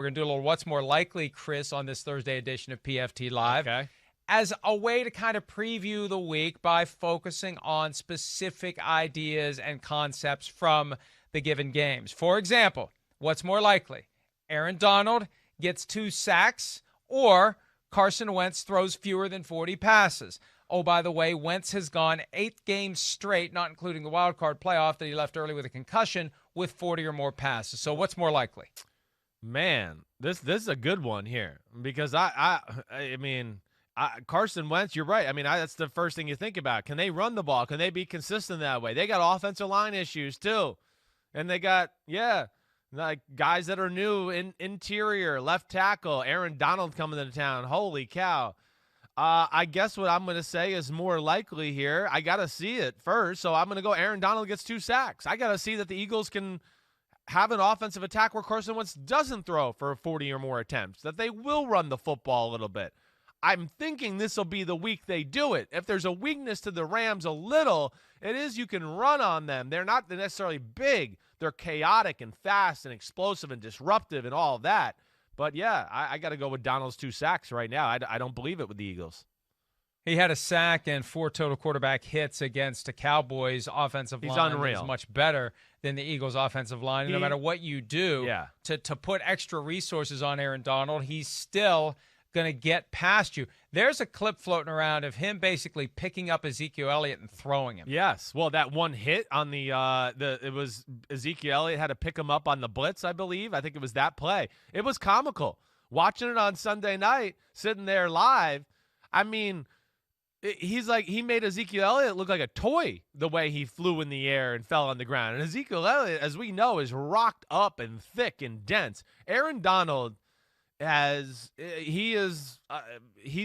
We're going to do a little What's More Likely, Chris, on this Thursday edition of PFT Live. Okay. As a way to kind of preview the week by focusing on specific ideas and concepts from the given games. For example, what's more likely? Aaron Donald gets 2 sacks or Carson Wentz throws fewer than 40 passes. Oh, by the way, Wentz has gone 8 games straight, not including the wild card playoff that he left early with a concussion, with 40 or more passes. So what's more likely? Man, this is a good one here because I mean, Carson Wentz, you're right. I mean, that's the first thing you think about. Can they run the ball? Can they be consistent that way? They got offensive line issues too. And they got, like guys that are new in interior, left tackle, Aaron Donald coming into town. Holy cow. I guess what I'm going to say is more likely here. I got to see it first. So I'm going to go Aaron Donald gets 2 sacks. I got to see that the Eagles can have an offensive attack where Carson Wentz doesn't throw for 40 or more attempts, that they will run the football a little bit. I'm thinking this will be the week they do it. If there's a weakness to the Rams a little, it is you can run on them. They're not necessarily big. They're chaotic and fast and explosive and disruptive and all of that. But, yeah, I got to go with Donald's 2 sacks right now. I don't believe it with the Eagles. He had a sack and 4 total quarterback hits against the Cowboys' offensive line. He's unreal. Is much better than the Eagles' offensive line. And no matter what you do to put extra resources on Aaron Donald, he's still going to get past you. There's a clip floating around of him basically picking up Ezekiel Elliott and throwing him. Yes. Well, that one hit on it was Ezekiel Elliott had to pick him up on the blitz, I believe. I think it was that play. It was comical. Watching it on Sunday night, sitting there live, I mean, he made Ezekiel Elliott look like a toy the way he flew in the air and fell on the ground. And Ezekiel Elliott, as we know, is rocked up and thick and dense. Aaron Donald he's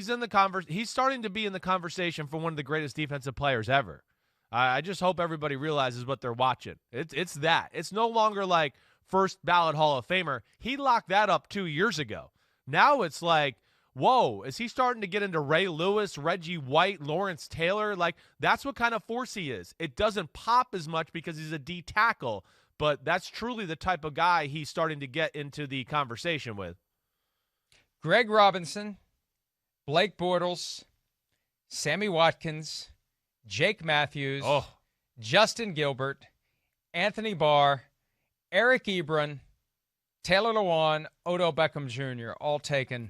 in the he's starting to be in the conversation for one of the greatest defensive players ever. I just hope everybody realizes what they're watching. It's that. It's no longer like first ballot Hall of Famer. He locked that up 2 years ago. Now it's like, whoa, is he starting to get into Ray Lewis, Reggie White, Lawrence Taylor? Like, that's what kind of force he is. It doesn't pop as much because he's a D tackle, but that's truly the type of guy he's starting to get into the conversation with. Greg Robinson, Blake Bortles, Sammy Watkins, Jake Matthews, Justin Gilbert, Anthony Barr, Eric Ebron, Taylor Lewan, Odell Beckham Jr., all taken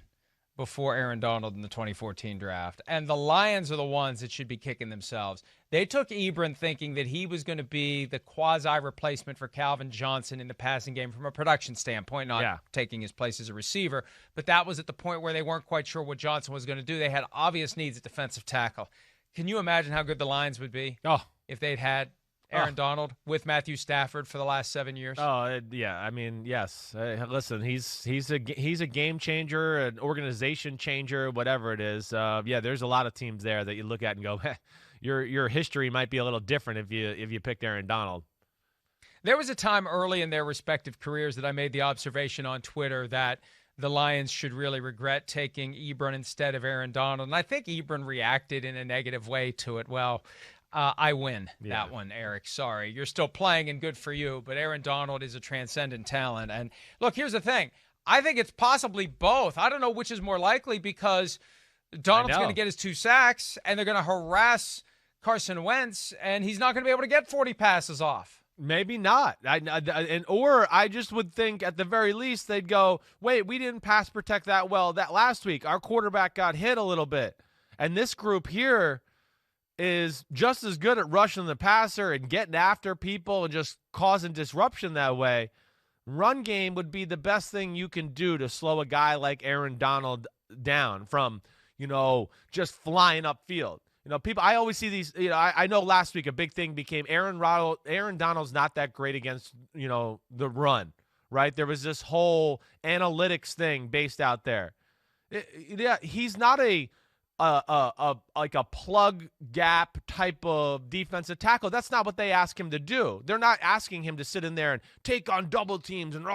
before Aaron Donald in the 2014 draft. And the Lions are the ones that should be kicking themselves. They took Ebron thinking that he was going to be the quasi-replacement for Calvin Johnson in the passing game from a production standpoint, not taking his place as a receiver. But that was at the point where they weren't quite sure what Johnson was going to do. They had obvious needs at defensive tackle. Can you imagine how good the Lions would be if they'd had Aaron Donald with Matthew Stafford for the last 7 years? Yeah. I mean, yes. Listen, he's a game changer, an organization changer, whatever it is. There's a lot of teams there that you look at and go, your history might be a little different if you picked Aaron Donald. There was a time early in their respective careers that I made the observation on Twitter that the Lions should really regret taking Ebron instead of Aaron Donald. And I think Ebron reacted in a negative way to it. Well, I win that one, Eric. Sorry. You're still playing and good for you, but Aaron Donald is a transcendent talent. And look, here's the thing. I think it's possibly both. I don't know which is more likely because Donald's going to get his 2 sacks and they're going to harass Carson Wentz and he's not going to be able to get 40 passes off. Maybe not. Or I just would think at the very least they'd go, wait, we didn't pass protect that well that last week. Our quarterback got hit a little bit. And this group here is just as good at rushing the passer and getting after people and just causing disruption that way. Run game would be the best thing you can do to slow a guy like Aaron Donald down from, just flying upfield. People, I always see these, I know last week a big thing became Aaron Donald's not that great against, the run, right? There was this whole analytics thing based out there. He's not like a plug gap type of defensive tackle. That's not what they ask him to do. They're not asking him to sit in there and take on double teams and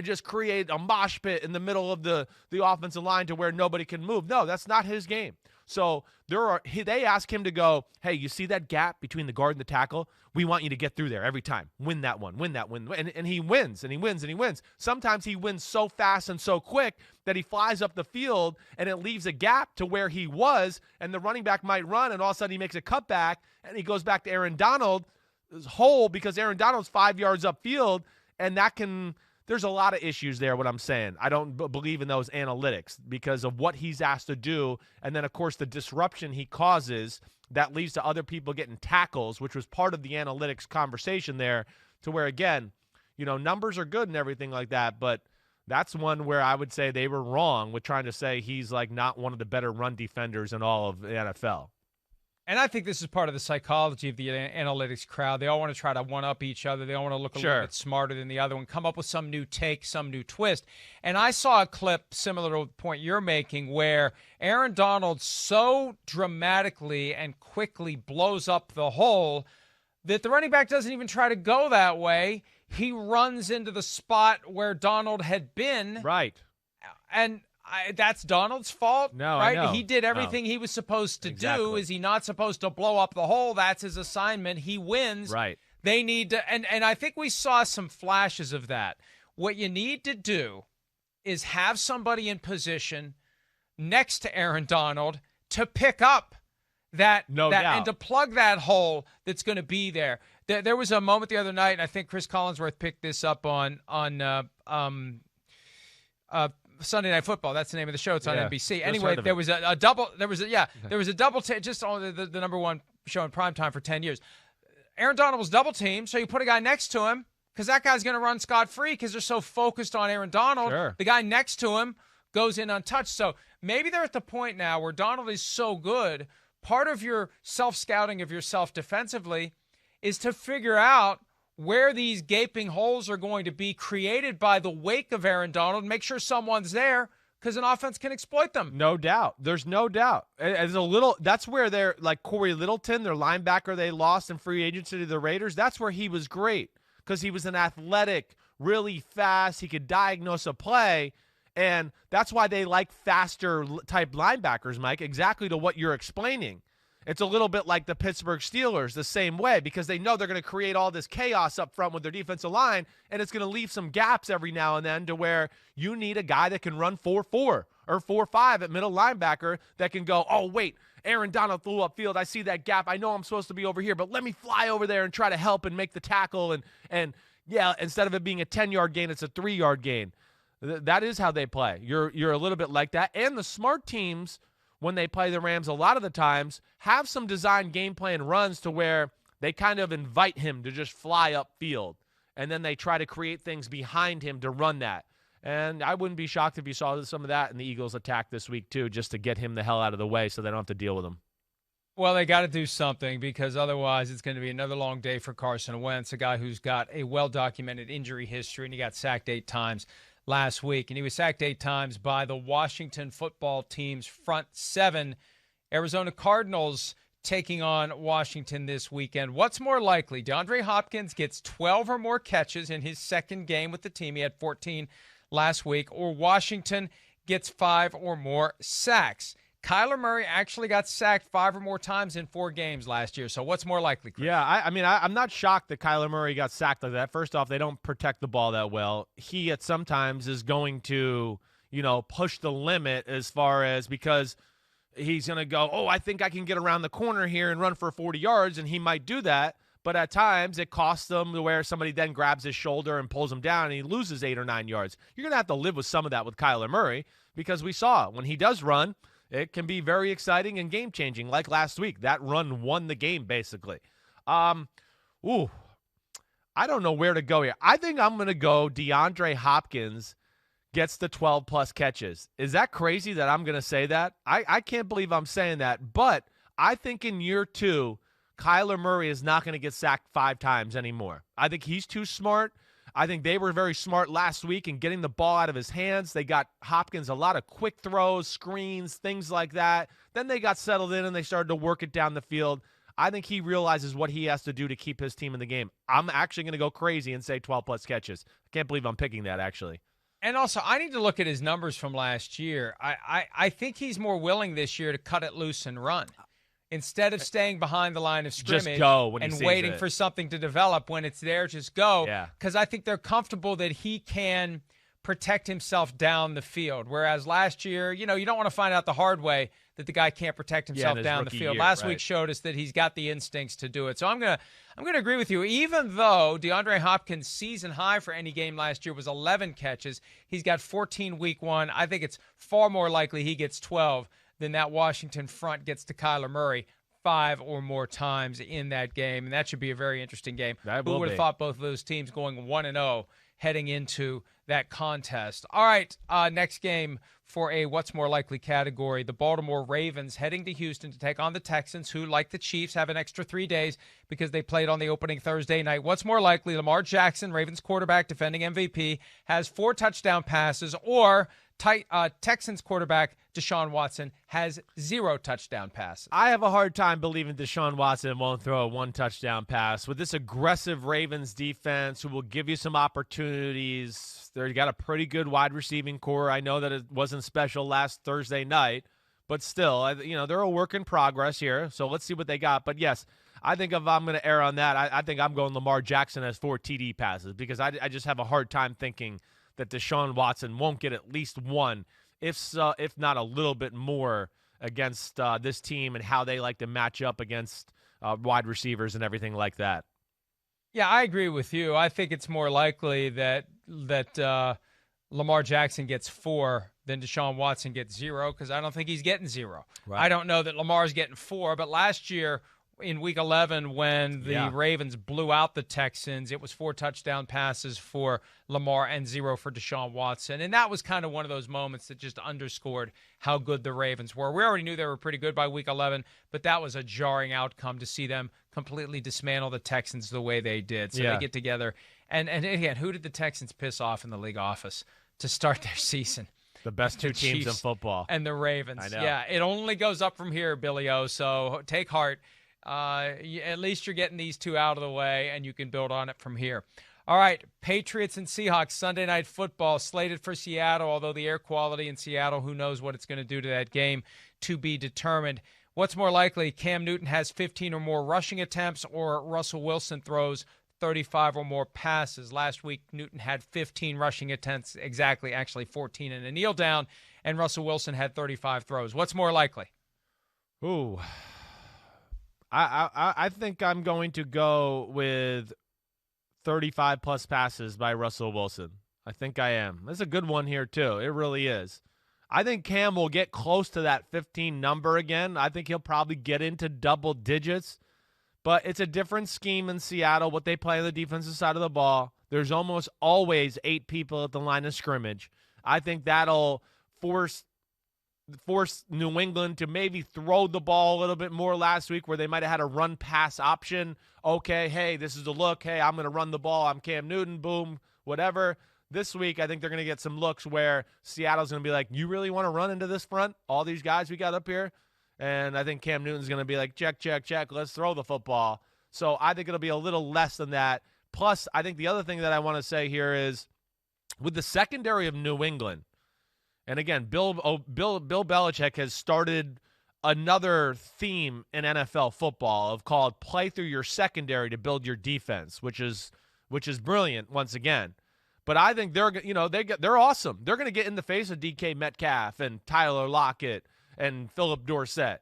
just create a mosh pit in the middle of the offensive line to where nobody can move. No, that's not his game. So they ask him to go, hey, you see that gap between the guard and the tackle? We want you to get through there every time. Win that one. And he wins, and he wins, and he wins. Sometimes he wins so fast and so quick that he flies up the field, and it leaves a gap to where he was, and the running back might run, and all of a sudden he makes a cutback, and he goes back to Aaron Donald's hole because Aaron Donald's 5 yards upfield, and there's a lot of issues there, what I'm saying. I don't believe in those analytics because of what he's asked to do, and then, of course, the disruption he causes that leads to other people getting tackles, which was part of the analytics conversation there, to where, again, numbers are good and everything like that, but that's one where I would say they were wrong with trying to say he's like not one of the better run defenders in all of the NFL. And I think this is part of the psychology of the analytics crowd. They all want to try to one-up each other. They all want to look a little bit smarter than the other one, come up with some new take, some new twist. And I saw a clip similar to the point you're making where Aaron Donald so dramatically and quickly blows up the hole that the running back doesn't even try to go that way. He runs into the spot where Donald had been. Right. And that's Donald's fault, no, right? I know. He did everything he was supposed to do. Is he not supposed to blow up the hole? That's his assignment. He wins. Right. They need to, and I think we saw some flashes of that. What you need to do is have somebody in position next to Aaron Donald to pick up that doubt. And to plug that hole that's going to be there. There was a moment the other night, and I think Chris Collinsworth picked this up on Sunday Night Football. That's the name of the show. It's on NBC. Anyway, there was a double. There was a double just on the number one show in primetime for 10 years. Aaron Donald was double teamed, so you put a guy next to him because that guy's going to run scot-free because they're so focused on Aaron Donald. Sure. The guy next to him goes in untouched. So maybe they're at the point now where Donald is so good, part of your self-scouting of yourself defensively is to figure out where these gaping holes are going to be created by the wake of Aaron Donald, make sure someone's there because an offense can exploit them. No doubt. There's no doubt. That's where they're like Corey Littleton, their linebacker they lost in free agency to the Raiders. That's where he was great because he was an athletic, really fast. He could diagnose a play, and that's why they like faster type linebackers, Mike, exactly to what you're explaining. It's a little bit like the Pittsburgh Steelers the same way because they know they're going to create all this chaos up front with their defensive line, and it's going to leave some gaps every now and then to where you need a guy that can run 4-4 or 4-5 at middle linebacker that can go, oh, wait, Aaron Donald threw upfield. I see that gap. I know I'm supposed to be over here, but let me fly over there and try to help and make the tackle. And yeah, instead of it being a 10-yard gain, it's a 3-yard gain. That is how they play. You're a little bit like that. And the smart teams, when they play the Rams a lot of the times, have some design game plan runs to where they kind of invite him to just fly upfield, and then they try to create things behind him to run that. And I wouldn't be shocked if you saw some of that in the Eagles' attack this week too, just to get him the hell out of the way so they don't have to deal with him. Well, they got to do something because otherwise it's going to be another long day for Carson Wentz, a guy who's got a well-documented injury history, and he got sacked 8 times last week, and he was sacked 8 times by the Washington football team's front 7. Arizona Cardinals taking on Washington this weekend. What's more likely? DeAndre Hopkins gets 12 or more catches in his second game with the team. He had 14 last week. Or Washington gets 5 or more sacks. Kyler Murray actually got sacked 5 or more times in 4 games last year. So what's more likely, Chris? Yeah, I'm not shocked that Kyler Murray got sacked like that. First off, they don't protect the ball that well. He at sometimes is going to, push the limit as far as because he's going to go, oh, I think I can get around the corner here and run for 40 yards, and he might do that. But at times it costs them to where somebody then grabs his shoulder and pulls him down, and he loses 8 or 9 yards. You're going to have to live with some of that with Kyler Murray because we saw when he does run, it can be very exciting and game-changing, like last week. That run won the game, basically. I don't know where to go here. I think I'm going to go DeAndre Hopkins gets the 12-plus catches. Is that crazy that I'm going to say that? I can't believe I'm saying that. But I think in year 2, Kyler Murray is not going to get sacked 5 times anymore. I think he's too smart. I think they were very smart last week in getting the ball out of his hands. They got Hopkins a lot of quick throws, screens, things like that. Then they got settled in and they started to work it down the field. I think he realizes what he has to do to keep his team in the game. I'm actually going to go crazy and say 12-plus catches. I can't believe I'm picking that, actually. And also, I need to look at his numbers from last year. I think he's more willing this year to cut it loose and run instead of staying behind the line of scrimmage just go when he and sees waiting it. for something to develop. When it's there, just go. Yeah. Because I think they're comfortable that he can protect himself down the field. Whereas last year, you don't want to find out the hard way that the guy can't protect himself down the field. Last week showed us that he's got the instincts to do it. So I'm gonna agree with you. Even though DeAndre Hopkins' season high for any game last year was 11 catches, he's got 14 week one. I think it's far more likely he gets 12 than that Washington front gets to Kyler Murray 5 or more times in that game. And that should be a very interesting game. Who would have thought both of those teams going 1-0 heading into that contest? All right, next game for a what's more likely category. The Baltimore Ravens heading to Houston to take on the Texans, who, like the Chiefs, have an extra 3 days because they played on the opening Thursday night. What's more likely? Lamar Jackson, Ravens quarterback, defending MVP, has 4 touchdown passes, or Texans quarterback Deshaun Watson has 0 touchdown passes. I have a hard time believing Deshaun Watson won't throw a 1 touchdown pass. With this aggressive Ravens defense who will give you some opportunities, they've got a pretty good wide receiving core. I know that it wasn't special last Thursday night, but still, they're a work in progress here. So let's see what they got. But yes, I think if I'm going to err on that, I think I'm going Lamar Jackson has 4 TD passes, because I just have a hard time thinking that Deshaun Watson won't get at least 1, if not a little bit more, against this team and how they like to match up against wide receivers and everything like that. Yeah, I agree with you. I think it's more likely that Lamar Jackson gets 4 than Deshaun Watson gets 0, because I don't think he's getting 0. Right. I don't know that Lamar's getting 4, but last year in Week 11 when the Ravens blew out the Texans, it was 4 touchdown passes for Lamar and 0 for Deshaun Watson. And that was kind of one of those moments that just underscored how good the Ravens were. We already knew they were pretty good by Week 11, but that was a jarring outcome to see them completely dismantle the Texans the way they did. So they get together. And again, who did the Texans piss off in the league office to start their season? The best 2 teams Chiefs in football. And the Ravens. I know. Yeah, it only goes up from here, Billy O. So take heart. At least you're getting these 2 out of the way, and you can build on it from here. All right, Patriots and Seahawks, Sunday Night Football, slated for Seattle, although the air quality in Seattle, who knows what it's going to do to that game, to be determined. What's more likely, Cam Newton has 15 or more rushing attempts, or Russell Wilson throws 35 or more passes? Last week, Newton had 15 rushing attempts, actually 14 in a kneel down, and Russell Wilson had 35 throws. What's more likely? Ooh. I think I'm going to go with 35-plus passes by Russell Wilson. I think I am. That's a good one here, too. It really is. I think Cam will get close to that 15 number again. I think he'll probably get into double digits. But it's a different scheme in Seattle, what they play on the defensive side of the ball. There's almost always 8 people at the line of scrimmage. I think that'll force New England to maybe throw the ball a little bit more last week, where they might have had a run-pass option. Okay, hey, this is the look. Hey, I'm going to run the ball. I'm Cam Newton, boom, whatever. This week, I think they're going to get some looks where Seattle's going to be like, you really want to run into this front? All these guys we got up here? And I think Cam Newton's going to be like, check, let's throw the football. So I think it'll be a little less than that. Plus, I think the other thing that I want to say here is, with the secondary of New England, and again, Bill Belichick has started another theme in NFL football of called play through your secondary to build your defense, which is brilliant once again. But I think they're awesome. They're going to get in the face of DK Metcalf and Tyler Lockett and Philip Dorsett.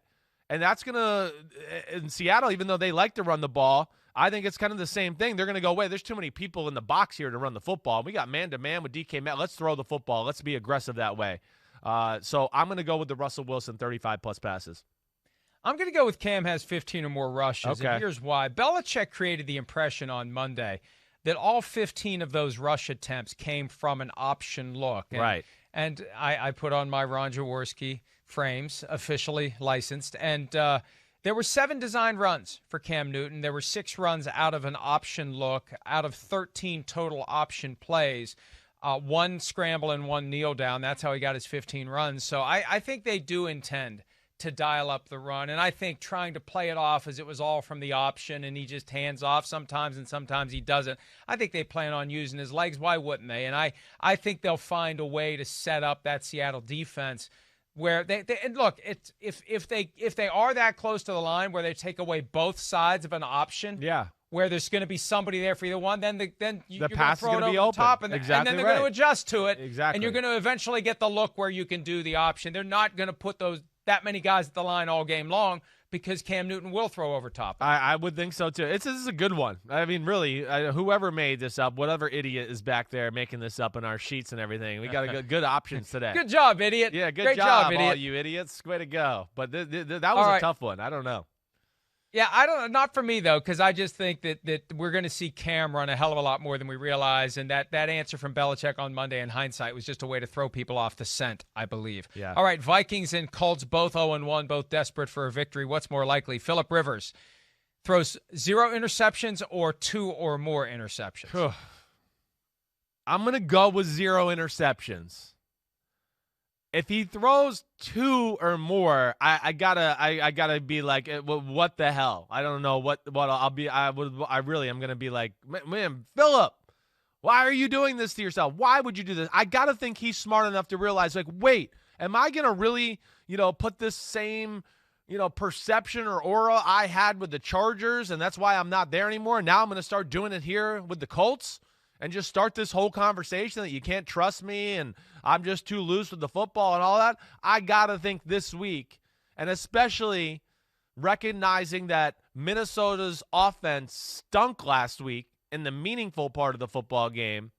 And that's going to, in Seattle, even though they like to run the ball, I think it's kind of the same thing. They're going to go, wait, there's too many people in the box here to run the football. We got man-to-man with DK Metcalf. Let's throw the football. Let's be aggressive that way. So I'm going to go with the Russell Wilson 35-plus passes. I'm going to go with Cam has 15 or more rushes. Okay. And here's why. Belichick created the impression on Monday that all 15 of those rush attempts came from an option look. Right. And I put on my Ron Jaworski frames, officially licensed, and there were 7 designed runs for Cam Newton. There were 6 runs out of an option look, out of 13 total option plays. 1 scramble and 1 kneel down. That's how he got his 15 runs. So I think they do intend to dial up the run. And I think trying to play it off as it was all from the option and he just hands off sometimes and sometimes he doesn't. I think they plan on using his legs. Why wouldn't they? And I think they'll find a way to set up that Seattle defense where they and look, if they are that close to the line where they take away both sides of an option, where there's going to be somebody there for either one, then the pass is going to be open, open. top and then they're going to adjust to it, exactly, and you're going to eventually get the look where you can do the option. They're not going to put that many guys at the line all game long because Cam Newton will throw over top. I would think so, too. This is a good one. I mean, really, whoever made this up, whatever idiot is back there making this up in our sheets and everything, we got good options today. Good job, idiot. Yeah, Great job, idiot. all you idiots. Way to go. But that was a tough one. I don't know. Yeah, not for me, though, because I just think that we're going to see Cam run a hell of a lot more than we realize, and that answer from Belichick on Monday in hindsight was just a way to throw people off the scent, I believe. Yeah. All right, Vikings and Colts, both 0-1, both desperate for a victory. What's more likely? Phillip Rivers throws 0 interceptions or 2 or more interceptions? I'm going to go with 0 interceptions. If he throws 2 or more, I gotta be like, what the hell? I don't know what I'll be. I'm gonna be like, man, Phillip, why are you doing this to yourself? Why would you do this? I gotta think he's smart enough to realize, like, wait, am I gonna really, put this same, perception or aura I had with the Chargers, and that's why I'm not there anymore? And now I'm gonna start doing it here with the Colts? And just start this whole conversation that you can't trust me and I'm just too loose with the football and all that? I got to think this week, and especially recognizing that Minnesota's offense stunk last week in the meaningful part of the football game,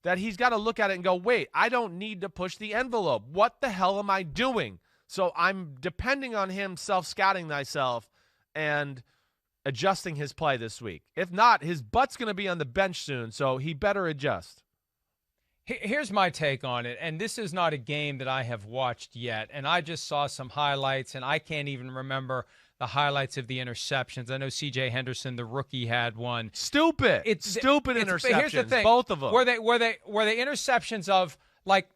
that he's got to look at it and go, wait, I don't need to push the envelope. What the hell am I doing? So I'm depending on him self-scouting thyself and adjusting his play this week. If not, his butt's going to be on the bench soon, so he better adjust. Here's my take on it, and this is not a game that I have watched yet, and I just saw some highlights, and I can't even remember the highlights of the interceptions. I know C.J. Henderson, the rookie, had one. Stupid interceptions, here's the thing. Both of them. Were they interceptions of, like,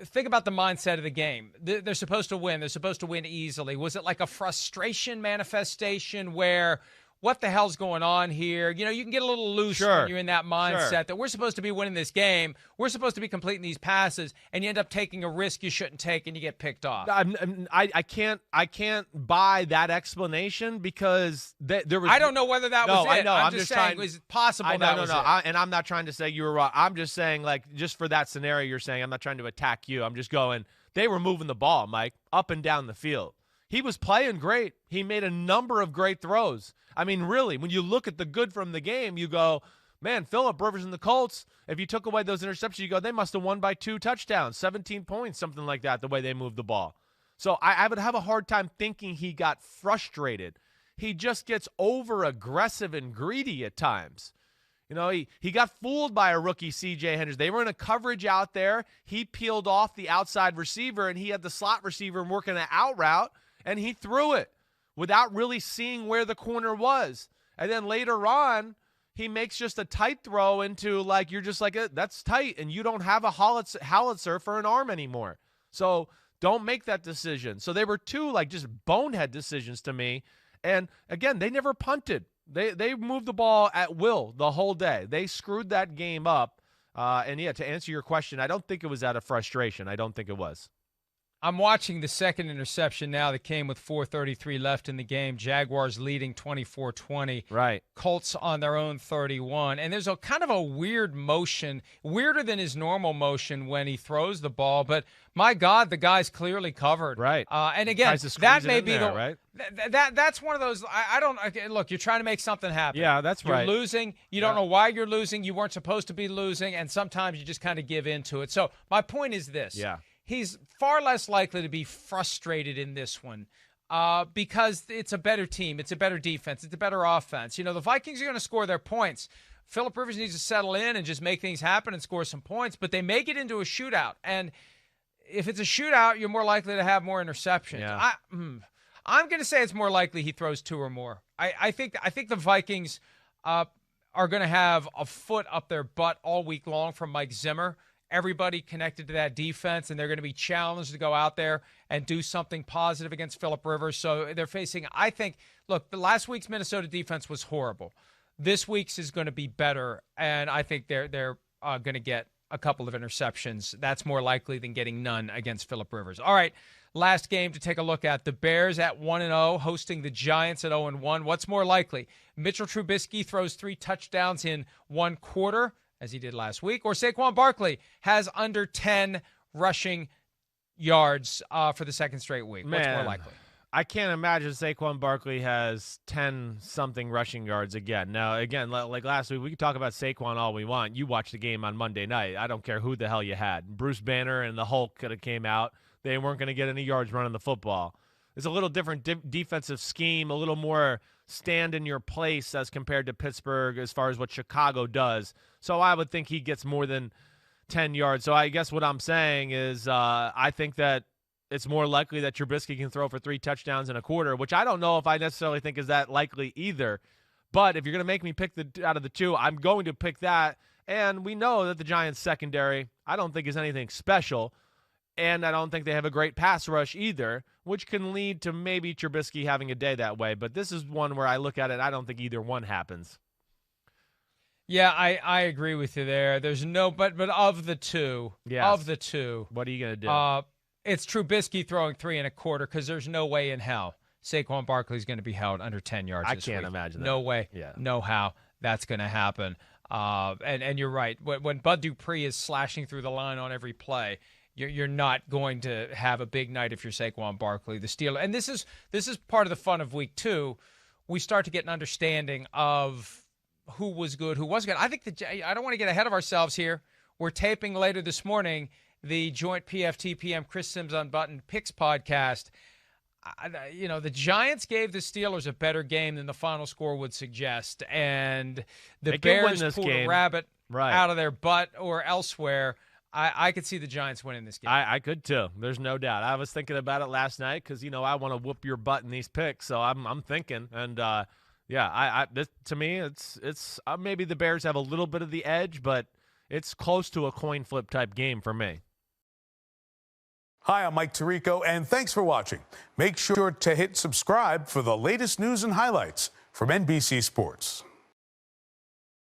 think about the mindset of the game. They're supposed to win. They're supposed to win easily. Was it like a frustration manifestation where, what the hell's going on here? You can get a little loose when you're in that mindset that we're supposed to be winning this game. We're supposed to be completing these passes, and you end up taking a risk you shouldn't take, and you get picked off. I can't buy that explanation because there was. I don't know whether that was it. I know. I'm just saying, was it possible that was it? And I'm not trying to say you were wrong. I'm just saying, like, just for that scenario you're saying, I'm not trying to attack you. I'm just going, they were moving the ball, Mike, up and down the field. He was playing great. He made a number of great throws. I mean, really, when you look at the good from the game, you go, man, Phillip Rivers and the Colts, if you took away those interceptions, you go, they must have won by 2 touchdowns, 17 points, something like that, the way they moved the ball. So I would have a hard time thinking he got frustrated. He just gets over-aggressive and greedy at times. He got fooled by a rookie, C.J. Henderson. They were in a coverage out there. He peeled off the outside receiver, and he had the slot receiver working an out route, and he threw it without really seeing where the corner was. And then later on, he makes just a tight throw into, like, you're just like, that's tight, and you don't have a howitzer for an arm anymore. So don't make that decision. So they were 2, like, just bonehead decisions to me. And, again, they never punted. They moved the ball at will the whole day. They screwed that game up. And, yeah, to answer your question, I don't think it was out of frustration. I don't think it was. I'm watching the second interception now that came with 4:33 left in the game. Jaguars leading 24-20. Right. Colts on their own 31. And there's a kind of a weird motion, weirder than his normal motion when he throws the ball. But, my God, the guy's clearly covered. Right. And, again, that may be there, right? That's one of those. I don't – look, you're trying to make something happen. Yeah, that's right. You're losing. You don't know why you're losing. You weren't supposed to be losing. And sometimes you just kind of give into it. So, my point is this. Yeah. He's far less likely to be frustrated in this one because it's a better team. It's a better defense. It's a better offense. The Vikings are going to score their points. Phillip Rivers needs to settle in and just make things happen and score some points, but they may get into a shootout. And if it's a shootout, you're more likely to have more interceptions. Yeah. I'm going to say it's more likely he throws 2 or more. I think the Vikings are going to have a foot up their butt all week long from Mike Zimmer. everybody connected to that defense, and they're going to be challenged to go out there and do something positive against Phillip Rivers. So they're facing, I think, look, the last week's Minnesota defense was horrible. This week's is going to be better, and I think they're going to get a couple of interceptions. That's more likely than getting none against Phillip Rivers. All right, last game to take a look at. The Bears at 1-0, hosting the Giants at 0-1. What's more likely? Mitchell Trubisky throws 3 touchdowns in 1 quarter, as he did last week, or Saquon Barkley has under 10 rushing yards for the second straight week? What's more likely? I can't imagine Saquon Barkley has 10-something rushing yards again. Now, again, like last week, we can talk about Saquon all we want. You watched the game on Monday night. I don't care who the hell you had. Bruce Banner and the Hulk could have came out. They weren't going to get any yards running the football. It's a little different defensive scheme, a little more stand in your place as compared to Pittsburgh as far as what Chicago does. So I would think he gets more than 10 yards. So I guess what I'm saying is I think that it's more likely that Trubisky can throw for 3 touchdowns in a quarter, which I don't know if I necessarily think is that likely either. But if you're going to make me pick out of the two, I'm going to pick that. And we know that the Giants secondary, I don't think is anything special. And I don't think they have a great pass rush either, which can lead to maybe Trubisky having a day that way. But this is one where I look at it, I don't think either one happens. Yeah, I agree with you there. There's no, but of the two, yes. What are you going to do? It's Trubisky throwing 3 1/4 because there's no way in hell Saquon Barkley's going to be held under 10 yards this week. I can't imagine that. No way, no how that's going to happen. And you're right. When Bud Dupree is slashing through the line on every play, you're not going to have a big night if you're Saquon Barkley, the Steeler. And this is part of the fun of week 2. We start to get an understanding of who was good, who wasn't good. I think I don't want to get ahead of ourselves here. We're taping later this morning the joint PFT-PM Chris Simms Unbuttoned Picks podcast. The Giants gave the Steelers a better game than the final score would suggest, and the Bears pulled a rabbit out of their butt or elsewhere. I could see the Giants winning this game. I could too. There's no doubt. I was thinking about it last night because I want to whoop your butt in these picks, so I'm thinking, and to me, it's maybe the Bears have a little bit of the edge, but it's close to a coin flip type game for me. Hi, I'm Mike Tirico, and thanks for watching. Make sure to hit subscribe for the latest news and highlights from NBC Sports.